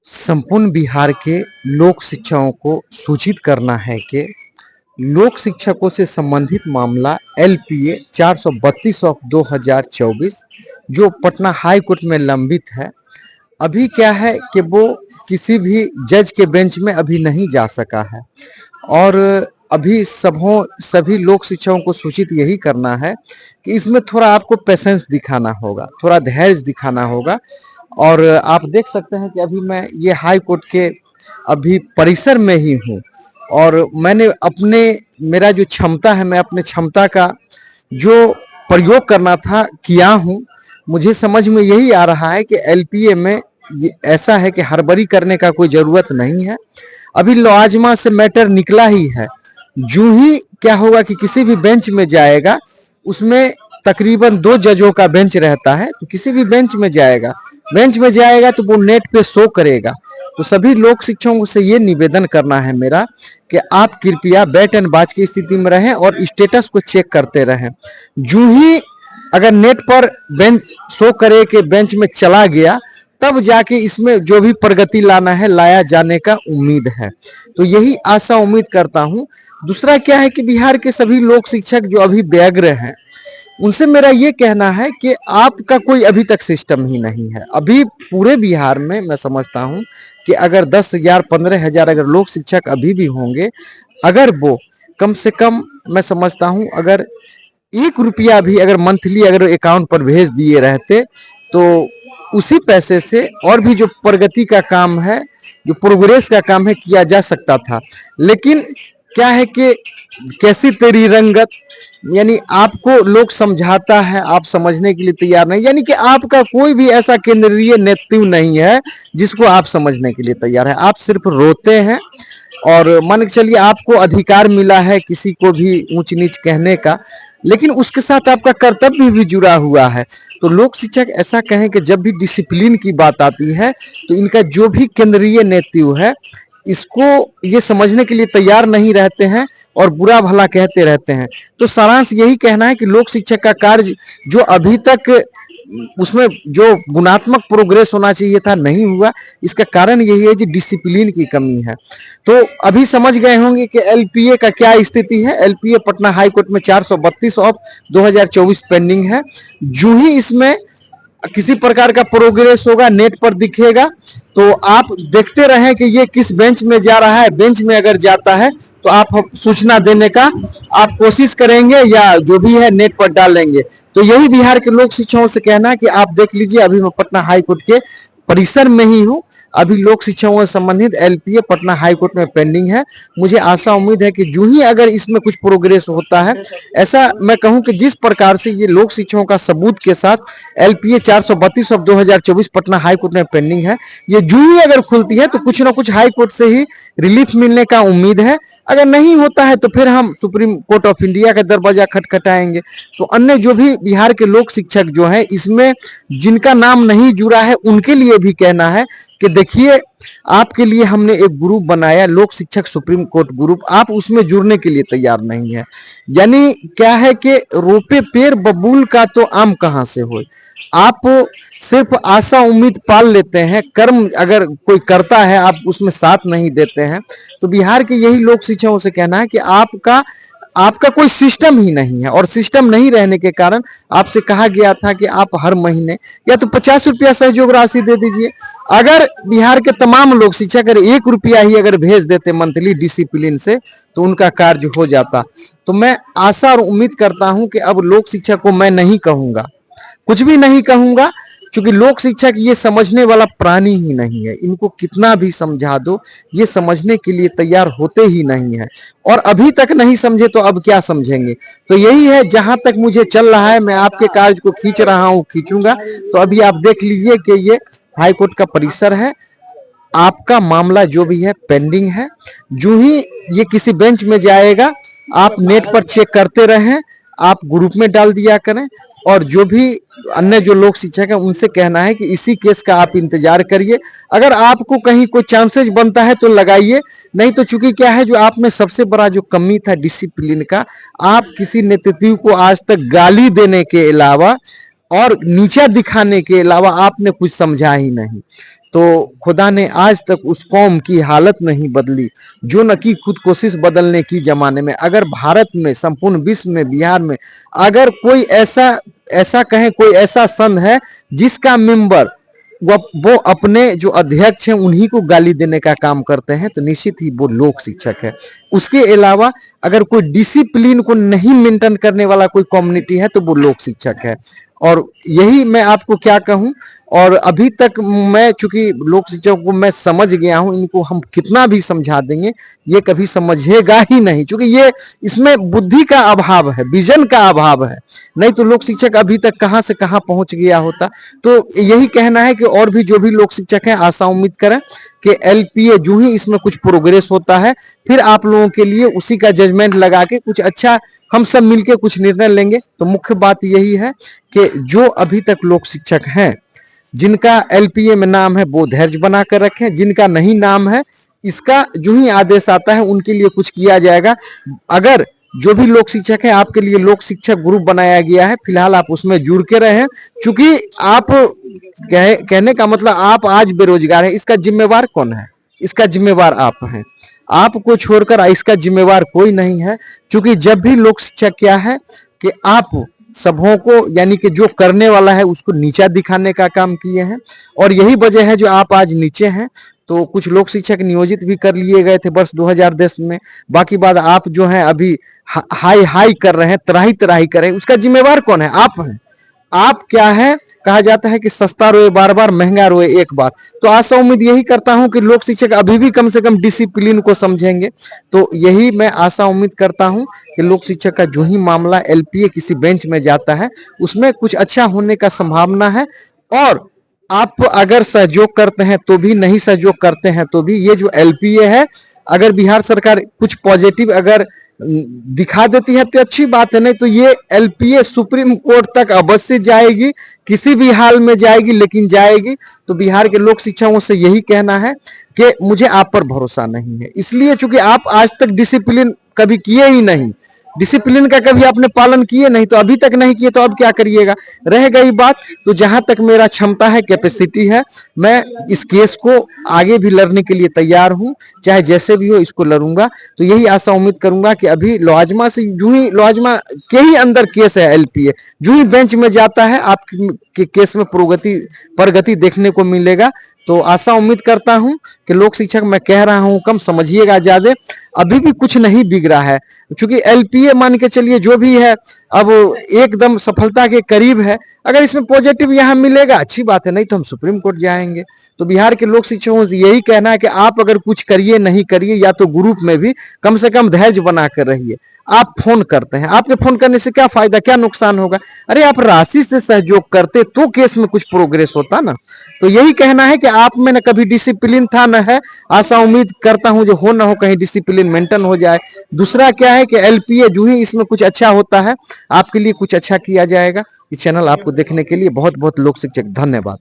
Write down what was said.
संपूर्ण बिहार के लोक शिक्षकों को सूचित करना है कि लोक शिक्षकों से संबंधित मामला LPA 432 ऑफ 2024 जो पटना हाई कोर्ट में लंबित है। अभी क्या है कि वो किसी भी जज के बेंच में अभी नहीं जा सका है और अभी सभी लोक शिक्षकों को सूचित यही करना है कि इसमें थोड़ा आपको पेशेंस दिखाना होगा, थोड़ा धैर्य दिखाना होगा। और आप देख सकते हैं कि अभी मैं ये हाई कोर्ट के अभी परिसर में ही हूँ और मेरा जो क्षमता है, मैं अपने क्षमता का जो प्रयोग करना था किया हूँ। मुझे समझ में यही आ रहा है कि LPA में ऐसा है कि हड़बड़ी करने का कोई जरूरत नहीं है। अभी लॉजमा से मैटर निकला ही है। जूं ही क्या होगा कि किसी भी बेंच में जाएगा, उसमें तकरीबन 2 जजों का बेंच रहता है, तो किसी भी बेंच में जाएगा तो वो नेट पे शो करेगा। तो सभी लोक शिक्षकों से ये निवेदन करना है मेरा कि आप कृपया बैट एंड बाज की स्थिति में रहें और स्टेटस को चेक करते रहें। जूं ही अगर नेट पर बेंच शो करे कि बेंच में चला गया, तब जाके इसमें जो भी प्रगति लाना है लाया जाने का उम्मीद है। तो यही आशा उम्मीद करता हूं। दूसरा क्या है कि बिहार के सभी लोक शिक्षक जो अभी व्यग्र हैं, उनसे मेरा ये कहना है कि आपका कोई अभी तक सिस्टम ही नहीं है। अभी पूरे बिहार में मैं समझता हूं कि अगर 10,000 15,000 अगर लोक शिक्षक अभी भी होंगे, अगर वो कम से कम मैं समझता हूं अगर 1 रुपया भी अगर मंथली अगर अकाउंट पर भेज दिए रहते, तो उसी पैसे से और भी जो प्रगति का काम है, जो प्रोग्रेस का काम है, किया जा सकता था। लेकिन क्या है कि कैसी तेरी रंगत, यानी आपको लोग समझाता है, आप समझने के लिए तैयार नहीं, यानी कि आपका कोई भी ऐसा केंद्रीय नेतृत्व नहीं है जिसको आप समझने के लिए तैयार है। आप सिर्फ रोते हैं और मान के चलिए आपको अधिकार मिला है किसी को भी ऊंच नीच कहने का, लेकिन उसके साथ आपका कर्तव्य भी जुड़ा हुआ है। तो लोक शिक्षक ऐसा कहें कि जब भी डिसिप्लिन की बात आती है, तो इनका जो भी केंद्रीय नेतृत्व है, इसको ये समझने के लिए तैयार नहीं रहते हैं और बुरा भला कहते रहते हैं। तो सारांश यही कहना है कि लोक शिक्षक का कार्य जो अभी तक उसमें जो गुणात्मक प्रोग्रेस होना चाहिए था, नहीं हुआ। इसका कारण यही है कि डिसिप्लिन की कमी है। तो अभी समझ गए होंगे कि LPA का क्या स्थिति है। LPA पटना हाई कोर्ट में 432 ऑफ 2024 पेंडिंग है। जो ही इसमें किसी प्रकार का प्रोग्रेस होगा, नेट पर दिखेगा, तो आप देखते रहें कि ये किस बेंच में जा रहा है। बेंच में अगर जाता है तो आप सूचना देने का आप कोशिश करेंगे या जो भी है नेट पर डालेंगे। तो यही बिहार के लोक शिक्षकों से कहना है कि आप देख लीजिए, अभी मैं पटना हाई कोर्ट के परिसर में ही हूँ। अभी लोक शिक्षकों से संबंधित LPA पटना हाई कोर्ट में पेंडिंग है। मुझे आशा उम्मीद है कि जो ही अगर इसमें कुछ प्रोग्रेस होता है, ऐसा मैं कहूं कि जिस प्रकार से ये लोक शिक्षकों का सबूत के साथ LPA 432 of 2024 Patna high court में पेंडिंग है, ये जो ही अगर खुलती है तो कुछ ना कुछ हाई कोर्ट से ही रिलीफ मिलने का उम्मीद है। अगर नहीं होता है तो फिर हम सुप्रीम कोर्ट ऑफ इंडिया का दरवाजा खटखटाएंगे। तो अन्य जो भी बिहार के लोक शिक्षक जो है, इसमें जिनका नाम नहीं जुड़ा है, उनके लिए भी कहना है कि देखिए, आपके लिए हमने एक ग्रुप बनाया, लोक शिक्षक सुप्रीम कोर्ट ग्रुप, आप उसमें जुड़ने के लिए तैयार नहीं है। यानी क्या है कि रोपे पेड़ बबूल का तो आम कहां से हो। आप सिर्फ आशा उम्मीद पाल लेते हैं, कर्म अगर कोई करता है आप उसमें साथ नहीं देते हैं। तो बिहार के यही लोक शिक्षकों से कहना है कि आपका कोई सिस्टम ही नहीं है, और सिस्टम नहीं रहने के कारण आपसे कहा गया था कि आप हर महीने या तो 50 रुपया सहयोग राशि दे दीजिए। अगर बिहार के तमाम लोग शिक्षक अगर 1 रुपया ही अगर भेज देते मंथली डिसिप्लिन से, तो उनका कार्य हो जाता। तो मैं आशा और उम्मीद करता हूं कि अब लोक शिक्षक को मैं नहीं कहूंगा, कुछ भी नहीं कहूंगा, क्योंकि लोक शिक्षक ये समझने वाला प्राणी ही नहीं है। इनको कितना भी समझा दो, ये समझने के लिए तैयार होते ही नहीं है, और अभी तक नहीं समझे तो अब क्या समझेंगे। तो यही है, जहां तक मुझे चल रहा है, मैं आपके कार्य को खींच रहा हूं, खींचूंगा। तो अभी आप देख लीजिए कि ये हाई कोर्ट का परिसर है, आपका मामला जो भी है पेंडिंग है। जो ही ये किसी बेंच में जाएगा, आप नेट पर चेक करते रहें, आप ग्रुप में डाल दिया करें। और जो भी अन्य जो लोक शिक्षक है, उनसे कहना है कि इसी केस का आप इंतजार करिए। अगर आपको कहीं कोई चांसेस बनता है तो लगाइए, नहीं तो चूंकि क्या है, जो आप में सबसे बड़ा जो कमी था डिसिप्लिन का, आप किसी नेतृत्व को आज तक गाली देने के अलावा और नीचा दिखाने के अलावा आपने कुछ समझा ही नहीं। तो खुदा ने आज तक उस कौम की हालत नहीं बदली जो न की खुद कोशिश बदलने की जमाने में। अगर भारत में, संपूर्ण विश्व में, बिहार में अगर कोई ऐसा ऐसा कहें, कोई ऐसा संघ है जिसका मेंबर वो अपने जो अध्यक्ष हैं उन्हीं को गाली देने का काम करते हैं, तो निश्चित ही वो लोक शिक्षक है। उसके अलावा अगर कोई डिसिप्लिन को नहीं मेंटेन करने वाला कोई कम्युनिटी है तो वो लोक शिक्षक है। और यही मैं आपको क्या कहूं, और अभी तक मैं चूंकि लोक शिक्षक को मैं समझ गया हूं, इनको हम कितना भी समझा देंगे ये कभी समझेगा ही नहीं, क्योंकि ये इसमें बुद्धि का अभाव है, विजन का अभाव है। नहीं तो लोक शिक्षक अभी तक कहां से कहां पहुंच गया होता। तो यही कहना है कि और भी जो भी लोक शिक्षक हैं आशा उम्मीद करें कि एलपीए जो ही इसमें कुछ प्रोग्रेस होता है फिर आप लोगों के लिए उसी का जजमेंट लगा के कुछ अच्छा हम सब मिलके कुछ निर्णय लेंगे। तो मुख्य बात यही है कि जो अभी तक लोक शिक्षक हैं जिनका एलपीए में नाम है वो धैर्य बना कर रखें, जिनका नहीं नाम है इसका जो ही आदेश आता है उनके लिए कुछ किया जाएगा। अगर जो भी लोक शिक्षक है आपके लिए लोक शिक्षक ग्रुप बनाया गया है, फिलहाल आप उसमें जुड़ के रहें, क्योंकि आप कहने का मतलब आप आज बेरोजगार है, इसका जिम्मेवार कौन है? इसका जिम्मेवार आप हैं। आपको छोड़कर इसका जिम्मेवार कोई नहीं है, क्योंकि जब भी लोक शिक्षक क्या है कि आप सबों को यानी कि जो करने वाला है उसको नीचा दिखाने का काम किए हैं, और यही वजह है जो आप आज नीचे हैं। तो कुछ लोक शिक्षक नियोजित भी कर लिए गए थे वर्ष 2010 में, बाकी बात आप जो हैं अभी हाई हाई कर रहे हैं, तराही तराही कर रहे हैं, उसका जिम्मेवार कौन है? आप हैं। आप क्या है, कहा जाता है कि सस्ता रोए बार बार, महंगा रोए एक बार। तो आशा उम्मीद यही करता हूं कि लोक शिक्षक अभी भी कम से कम डिसिप्लिन को समझेंगे। तो यही मैं आशा उम्मीद करता हूं कि लोक शिक्षक का जो ही मामला एलपीए किसी बेंच में जाता है उसमें कुछ अच्छा होने का संभावना है। और आप अगर सहयोग करते हैं तो भी, नहीं सहयोग करते हैं तो भी, ये जो एलपीए है अगर बिहार सरकार कुछ पॉजिटिव अगर दिखा देती है तो अच्छी बात है, नहीं तो ये एलपीए सुप्रीम कोर्ट तक अवश्य जाएगी, किसी भी हाल में जाएगी, लेकिन जाएगी। तो बिहार के लोक शिक्षकों से यही कहना है कि मुझे आप पर भरोसा नहीं है, इसलिए चूंकि आप आज तक डिसिप्लिन कभी किए ही नहीं, डिसिप्लिन का कभी आपने पालन किए नहीं, तो अभी तक नहीं किए तो अब क्या करिएगा। रह गई बात, तो जहां तक मेरा क्षमता है, कैपेसिटी है, मैं इस केस को आगे भी लड़ने के लिए तैयार हूं, चाहे जैसे भी हो इसको लड़ूंगा। तो यही आशा उम्मीद करूंगा कि अभी लोहाजमा से जो ही लोहाजमा के ही अंदर केस है एलपीए, जो ही बेंच में जाता है आपके केस में प्रगति देखने को मिलेगा। तो आशा उम्मीद करता हूं कि लोक शिक्षक मैं कह रहा हूं कम, समझिएगा ज्यादा, अभी भी कुछ नहीं बिगड़ा है, क्योंकि एलपीए मान के चलिए जो भी है अब एकदम सफलता के करीब है। अगर इसमें पॉजिटिव यहां मिलेगा अच्छी बात है, नहीं तो हम सुप्रीम कोर्ट जाएंगे। तो बिहार के लोक शिक्षकों से यही कहना है कि आप अगर कुछ करिए नहीं करिए, या तो ग्रुप में भी कम से कम धैर्य बना कर रहिए। आप फोन करते हैं, आपके फोन करने से क्या फायदा, क्या नुकसान होगा? अरे आप राशि से सहयोग करते तो केस में कुछ प्रोग्रेस होता ना। तो यही कहना है कि आप में न कभी डिसिप्लिन था न है, आशा उम्मीद करता हूं जो हो ना हो कहीं डिसिप्लिन मेंटेन हो जाए। दूसरा क्या है कि एलपीए जो ही इसमें कुछ अच्छा होता है आपके लिए कुछ अच्छा किया जाएगा। इस चैनल आपको देखने के लिए बहुत बहुत लोक शिक्षक धन्यवाद।